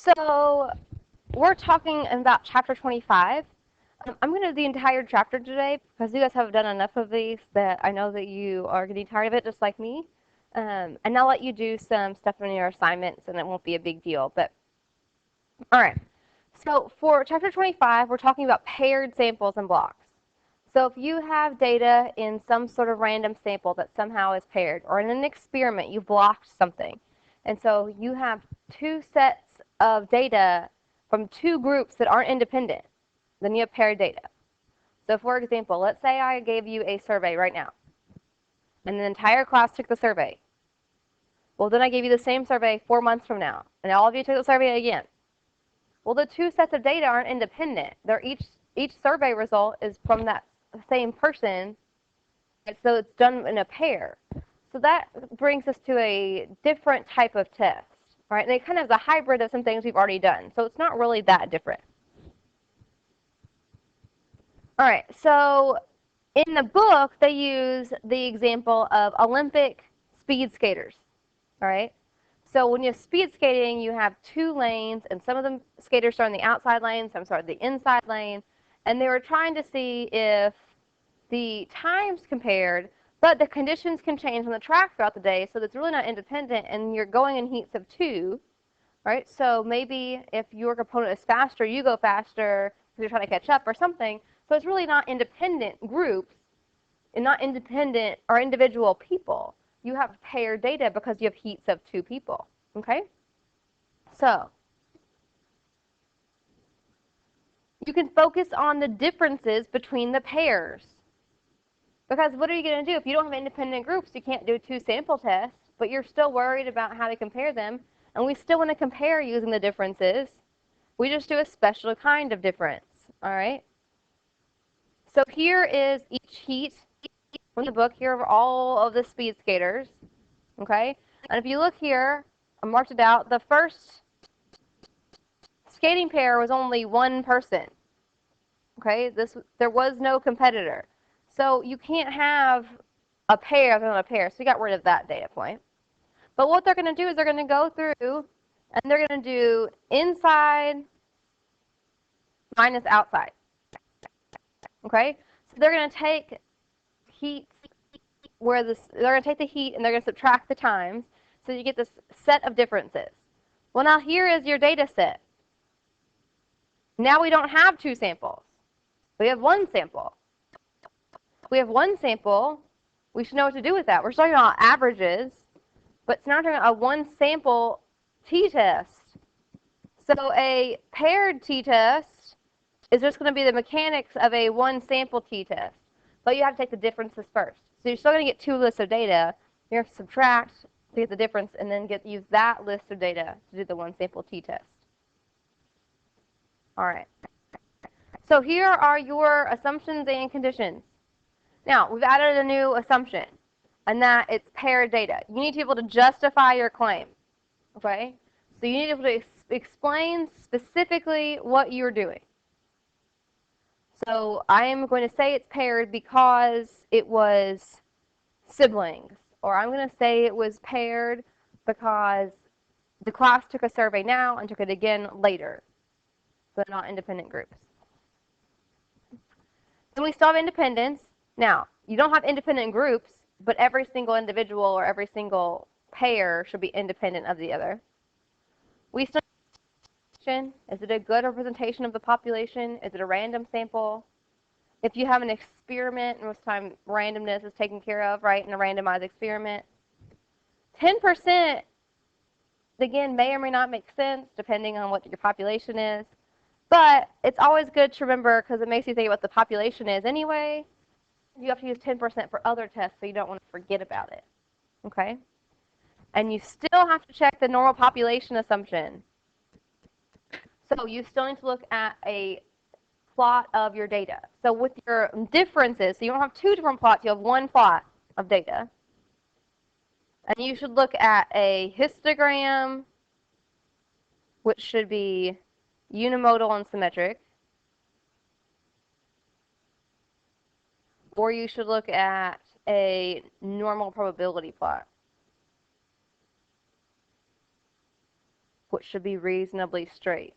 So we're talking about chapter 25. I'm going to do the entire chapter today because you guys have done enough of these that I know that you are getting tired of it just like me. And I'll let you do some stuff in your assignments and it won't be a big deal. But all right. So for chapter 25, we're talking about paired samples and blocks. So if you have data in some sort of random sample that somehow is paired, or in an experiment you blocked something, and so you have two sets of data from two groups that aren't independent, then you have paired data. So for example, let's say I gave you a survey right now, and the entire class took the survey. Well, then I gave you the same survey 4 months from now, and all of you took the survey again. Well, the two sets of data aren't independent. They're each survey result is from that same person, and so it's done in a pair. So that brings us to a different type of test, right? And it kind of is a hybrid of some things we've already done. So it's not really that different. All right, so in the book, they use the example of Olympic speed skaters, all right? So when you're speed skating, you have two lanes, and some of the skaters are on the outside lane, some are the inside lane, and they were trying to see if the times compared, but the conditions can change on the track throughout the day, so that's really not independent, and you're going in heats of two, right? So maybe if your component is faster, you go faster because you're trying to catch up or something. So it's really not independent groups and not independent or individual people. You have paired data because you have heats of two people, okay? So you can focus on the differences between the pairs. Because what are you going to do? If you don't have independent groups, you can't do two sample tests, but you're still worried about how to compare them, and we still want to compare using the differences. We just do a special kind of difference, all right? So here is each heat from the book. Here are all of the speed skaters, okay? And if you look here, I marked it out. The first skating pair was only one person, okay? There was no competitor. So you can't have a pair than a pair. So you got rid of that data point. But what they're going to do is they're going to go through and they're going to do inside minus outside. Okay? So they're going to take heat where they're going to take the heat and they're going to subtract the times. So you get this set of differences. Well, now here is your data set. Now we don't have two samples. We have one sample. We have one sample. We should know what to do with that. We're talking about averages, but it's not talking about a one sample t-test. So a paired t-test is just going to be the mechanics of a one sample t-test, but you have to take the differences first. So you're still going to get two lists of data. You have to subtract to get the difference and then use that list of data to do the one sample t-test. All right. So here are your assumptions and conditions. Now, we've added a new assumption, and that it's paired data. You need to be able to justify your claim, okay? So you need to be able to explain specifically what you're doing. So I am going to say it's paired because it was siblings, or I'm going to say it was paired because the class took a survey now and took it again later. So they're not independent groups. Then we still have independence. Now, you don't have independent groups, but every single individual or every single pair should be independent of the other. We still have, is it a good representation of the population? Is it a random sample? If you have an experiment, most of the time randomness is taken care of, right, in a randomized experiment. 10%, again, may or may not make sense depending on what your population is. But it's always good to remember because it makes you think about what the population is anyway. You have to use 10% for other tests, so you don't want to forget about it, okay? And you still have to check the normal population assumption. So you still need to look at a plot of your data. So with your differences, so you don't have two different plots, you have one plot of data. And you should look at a histogram, which should be unimodal and symmetric. Or you should look at a normal probability plot, which should be reasonably straight.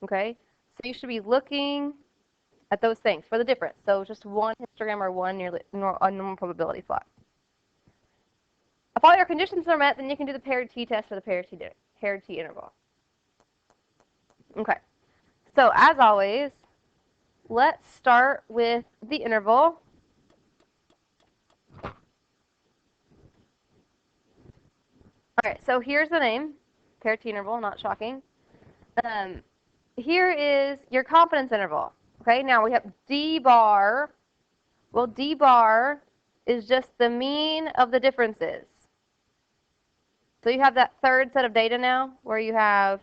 Okay, so you should be looking at those things for the difference. So just one histogram or one normal probability plot. If all your conditions are met, then you can do the paired t-test for the paired t interval. Okay, so as always, let's start with the interval. All right, so here's the name, paired t-interval, not shocking. Here is your confidence interval. Okay, now we have d bar. Well, d bar is just the mean of the differences. So you have that third set of data now where you have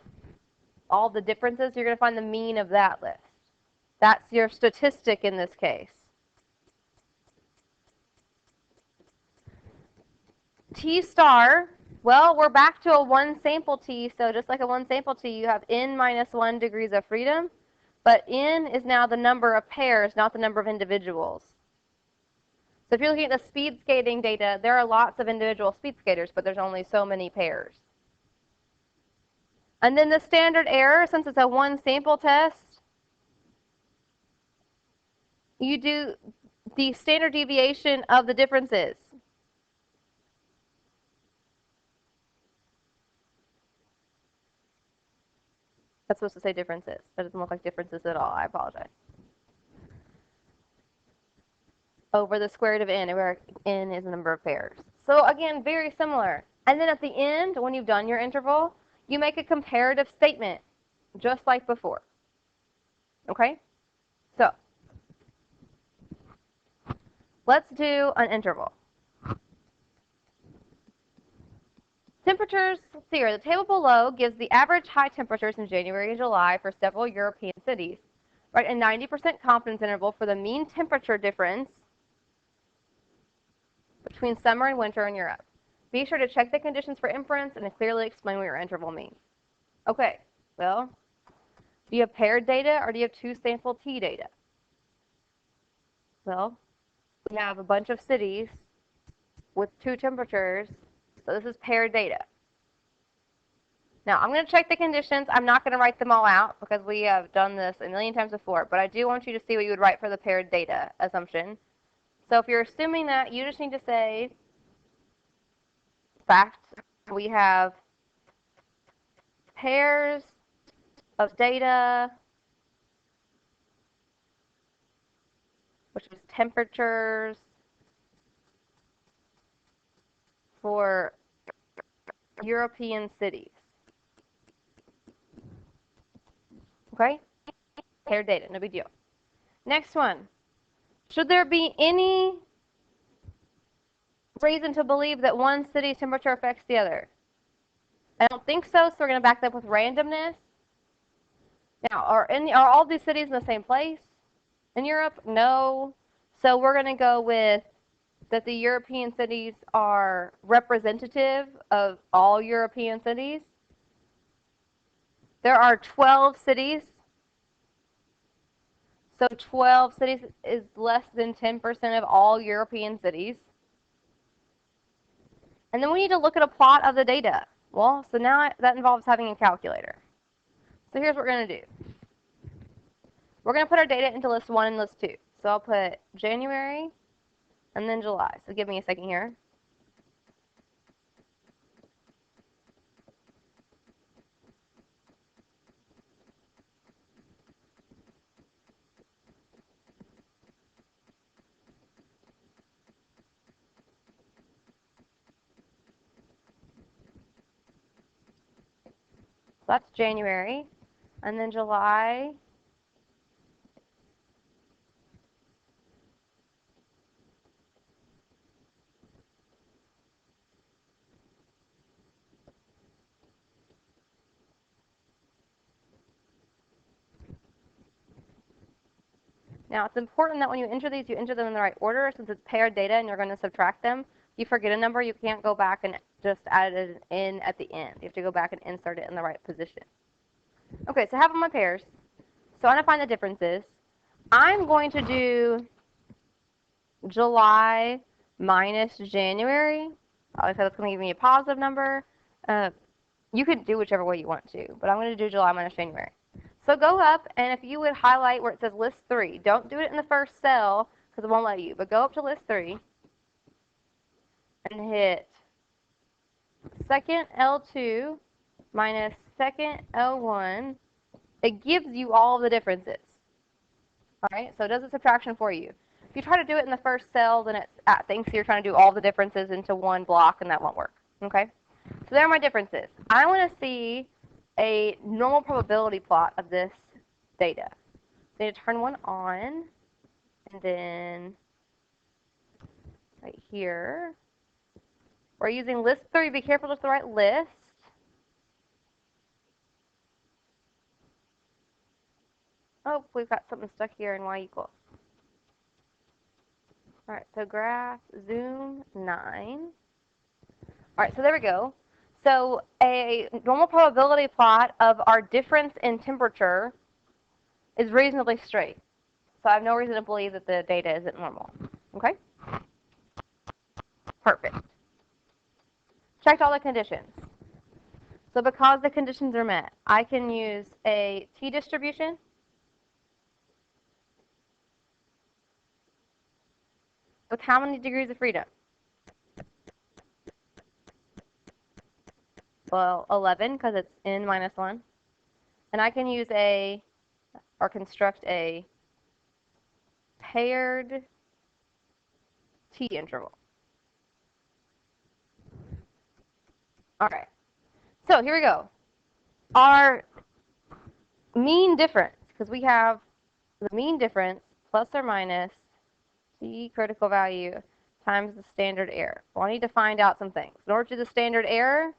all the differences. You're going to find the mean of that list. That's your statistic in this case. T star, well, we're back to a one sample t, so just like a one sample t, you have n minus 1 degrees of freedom, but n is now the number of pairs, not the number of individuals. So if you're looking at the speed skating data, there are lots of individual speed skaters, but there's only so many pairs. And then the standard error, since it's a one sample test, you do the standard deviation of the differences. That's supposed to say differences. That doesn't look like differences at all. I apologize. Over the square root of n, where n is the number of pairs. So again, very similar. And then at the end, when you've done your interval, you make a comparative statement, just like before. Okay? So let's do an interval. Temperatures, let's see here. The table below gives the average high temperatures in January and July for several European cities. Right, a 90% confidence interval for the mean temperature difference between summer and winter in Europe. Be sure to check the conditions for inference and clearly explain what your interval means. Okay, well, do you have paired data or do you have two sample t data? Well, we have a bunch of cities with two temperatures, so this is paired data. Now, I'm going to check the conditions. I'm not going to write them all out because we have done this a million times before, but I do want you to see what you would write for the paired data assumption. So if you're assuming that, you just need to say, fact, we have pairs of data, which is temperatures for European cities. Okay? Paired data, no big deal. Next one. Should there be any reason to believe that one city's temperature affects the other? I don't think so, so we're going to back that up with randomness. Now, are all these cities in the same place in Europe? No. So we're going to go with that the European cities are representative of all European cities. There are 12 cities. So 12 cities is less than 10% of all European cities. And then we need to look at a plot of the data. Well, so now that involves having a calculator. So here's what we're going to do. We're going to put our data into list 1 and list 2. So I'll put January and then July. So give me a second here. So that's January. And then July. Now, it's important that when you enter these, you enter them in the right order. Since it's paired data and you're going to subtract them, if you forget a number, you can't go back and just add it in at the end. You have to go back and insert it in the right position. Okay, so I have my pairs. So I'm going to find the differences. I'm going to do July minus January. Like I said, it's going to give me a positive number. Uh, you can do whichever way you want to, but I'm going to do July minus January. So go up, and if you would highlight where it says list 3, don't do it in the first cell because it won't let you, but go up to list 3 and hit second L2 minus second L1. It gives you all the differences. All right, so it does a subtraction for you. If you try to do it in the first cell, then it thinks you're trying to do all the differences into one block, and that won't work. Okay, so there are my differences. I want to see a normal probability plot of this data. So I need to turn one on, and then right here, we're using list 3. Be careful, it's the right list. Oh, we've got something stuck here in y equals. All right, so graph zoom 9. All right, so there we go. So a normal probability plot of our difference in temperature is reasonably straight. So I have no reason to believe that the data isn't normal. Okay? Perfect. Checked all the conditions. So because the conditions are met, I can use a t-distribution with how many degrees of freedom? Well, 11, because it's n minus 1. And I can use or construct a paired t-interval. All right. So here we go. Our mean difference, because we have the mean difference plus or minus t critical value times the standard error. Well, I need to find out some things. In order to do the standard error,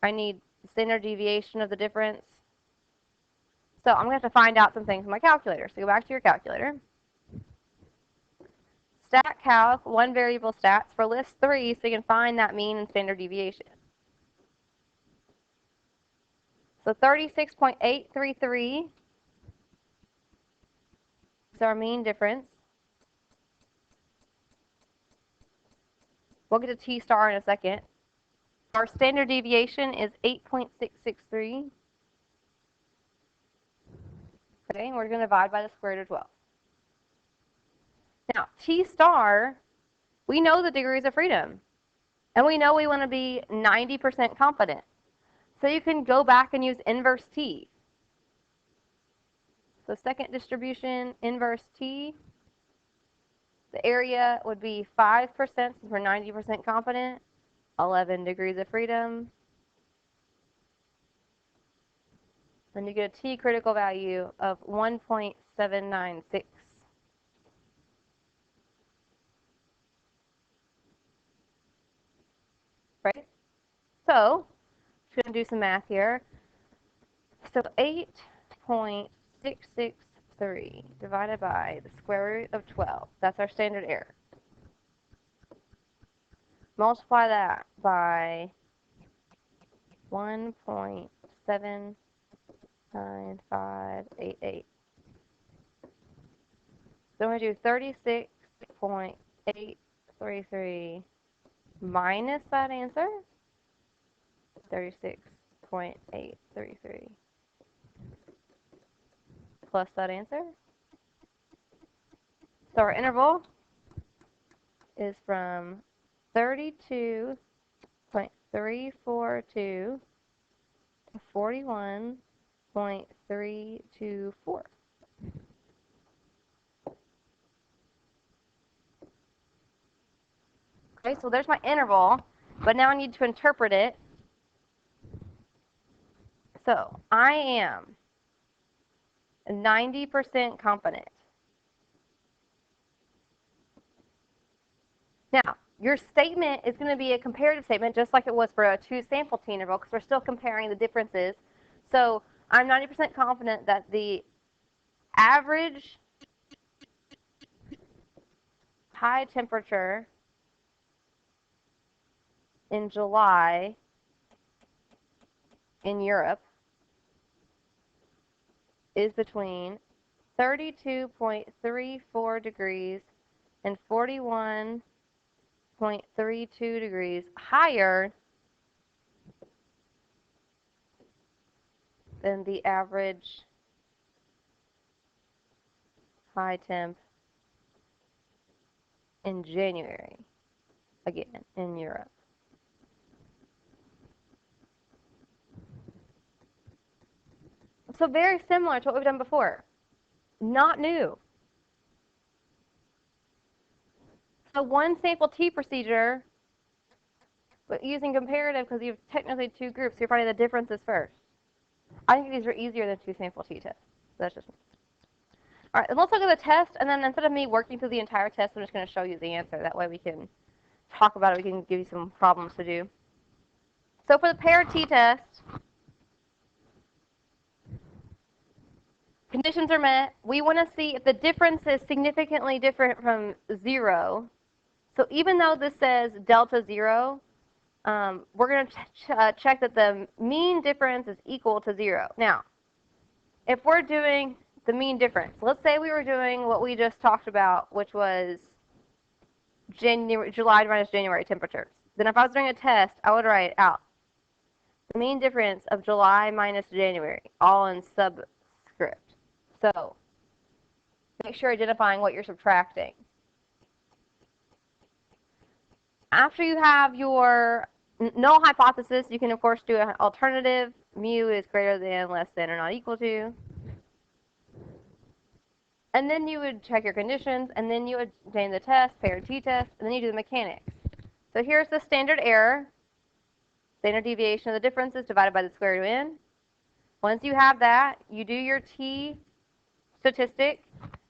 I need the standard deviation of the difference. So I'm going to have to find out some things in my calculator. So go back to your calculator. Stat calc, one variable stats for list 3, so you can find that mean and standard deviation. So 36.833 is our mean difference. We'll get to t star in a second. Our standard deviation is 8.663. Okay, and we're going to divide by the square root of 12. Now, t star, we know the degrees of freedom. And we know we want to be 90% confident. So you can go back and use inverse t. So second distribution, inverse t. The area would be 5% since we're 90% confident. 11 degrees of freedom. Then you get a t critical value of 1.796. Right? So, I'm going to do some math here. So 8.663 divided by the square root of 12. That's our standard error. Multiply that by 1.79588. So we're going to do 36.833 minus that answer. 36.833 plus that answer. So our interval is from 32.342 to 41.324. Okay, so there's my interval, but now I need to interpret it. So I am 90% confident. Now, your statement is going to be a comparative statement, just like it was for a 2 sample t interval, because we're still comparing the differences. So I'm 90% confident that the average high temperature in July in Europe is between 32.34 degrees and 41.324 0.32 degrees higher than the average high temp in January, again, in Europe. So very similar to what we've done before. Not new. So one sample T procedure, but using comparative because you have technically two groups, so you're finding the differences first. I think these are easier than two sample T tests. So that's just me. All right, and let's look at the test, and then instead of me working through the entire test, I'm just going to show you the answer. That way we can talk about it. We can give you some problems to do. So for the paired T test, conditions are met. We want to see if the difference is significantly different from 0. So even though this says delta 0, we're going to check that the mean difference is equal to 0. Now, if we're doing the mean difference, let's say we were doing what we just talked about, which was July minus January temperatures. Then if I was doing a test, I would write out the mean difference of July minus January, all in subscript. So make sure you're identifying what you're subtracting. After you have your null hypothesis, you can, of course, do an alternative. Mu is greater than, less than, or not equal to. And then you would check your conditions, and then you would obtain the test, paired t-test, and then you do the mechanics. So here's the standard error. Standard deviation of the differences divided by the square root of n. Once you have that, you do your t statistic.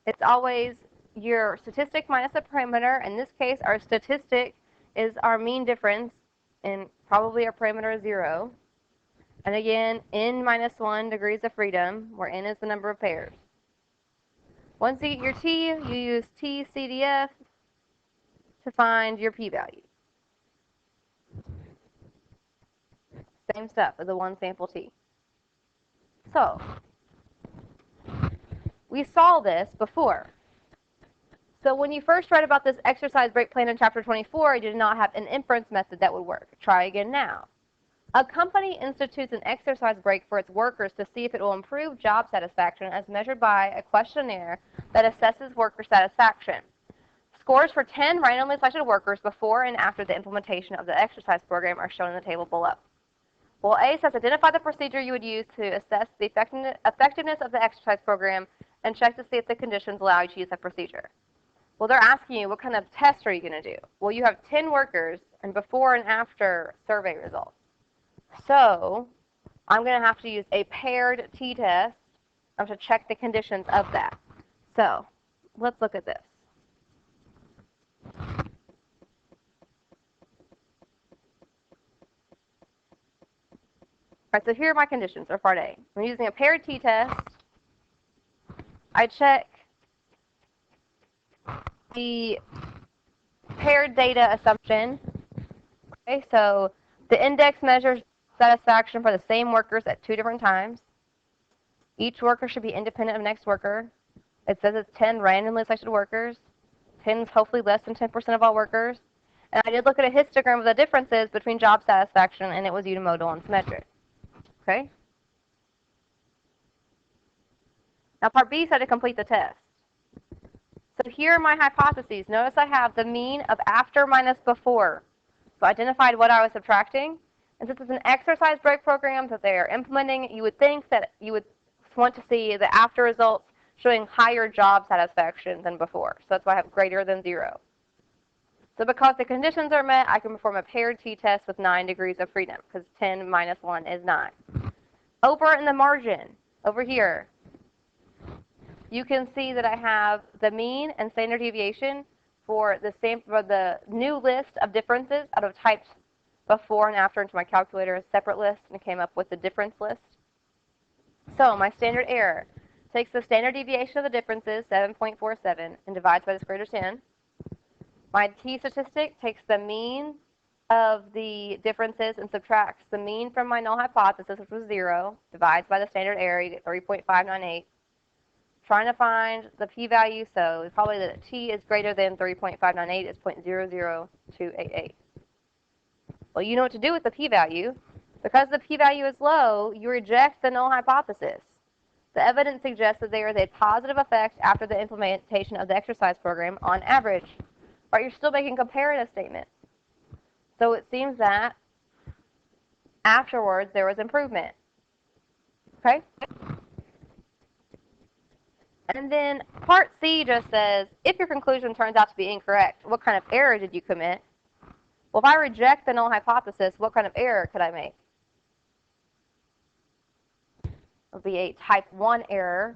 It's always your statistic minus a parameter. In this case, our statistic is our mean difference, and probably our parameter is 0. And again, n minus 1 degrees of freedom, where n is the number of pairs. Once you get your t, you use t-CDF to find your p-value. Same stuff as the one sample t. So, we saw this before. So when you first read about this exercise break plan in chapter 24, you did not have an inference method that would work. Try again now. A company institutes an exercise break for its workers to see if it will improve job satisfaction as measured by a questionnaire that assesses worker satisfaction. Scores for 10 randomly selected workers before and after the implementation of the exercise program are shown in the table below. Well, A says identify the procedure you would use to assess the effectiveness of the exercise program and check to see if the conditions allow you to use that procedure. Well, they're asking you, what kind of test are you going to do? Well, you have 10 workers and before and after survey results. So I'm going to have to use a paired t-test to check the conditions of that. So let's look at this. All right, so here are my conditions for part A. I'm using a paired t-test. I check the paired data assumption. Okay, so the index measures satisfaction for the same workers at 2 different times. Each worker should be independent of the next worker. It says it's 10 randomly selected workers. 10 is hopefully less than 10% of all workers. And I did look at a histogram of the differences between job satisfaction, and it was unimodal and symmetric. Okay? Now part B said to complete the test. So here are my hypotheses. Notice I have the mean of after minus before. So I identified what I was subtracting. And since it's an exercise break program that they are implementing, you would think that you would want to see the after results showing higher job satisfaction than before. So that's why I have greater than 0. So because the conditions are met, I can perform a paired t-test with 9 degrees of freedom, because 10 minus 1 is 9. Over in the margin, over here, you can see that I have the mean and standard deviation for the new list of differences. I would have typed before and after into my calculator a separate list and came up with the difference list. So my standard error takes the standard deviation of the differences, 7.47, and divides by the square root of 10. My t-statistic takes the mean of the differences and subtracts the mean from my null hypothesis, which was 0, divides by the standard error, you get 3.598. trying to find the p-value, so probably that t is greater than 3.598 is 0.00288. Well, you know what to do with the p-value. Because the p-value is low, you reject the null hypothesis. The evidence suggests that there is a positive effect after the implementation of the exercise program on average. But you're still making comparative statements. So it seems that afterwards there was improvement. Okay? And then part C just says, if your conclusion turns out to be incorrect, what kind of error did you commit? Well, if I reject the null hypothesis, what kind of error could I make? It would be a type 1 error,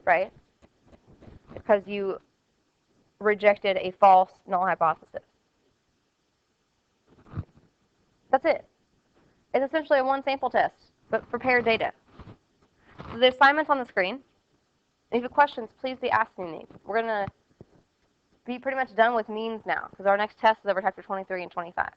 right? Because you rejected a false null hypothesis. That's it. It's essentially a one sample test, but for paired data. So the assignment's on the screen. If you have questions, please be asking me. We're going to be pretty much done with means now, because our next test is over chapter 23 and 25.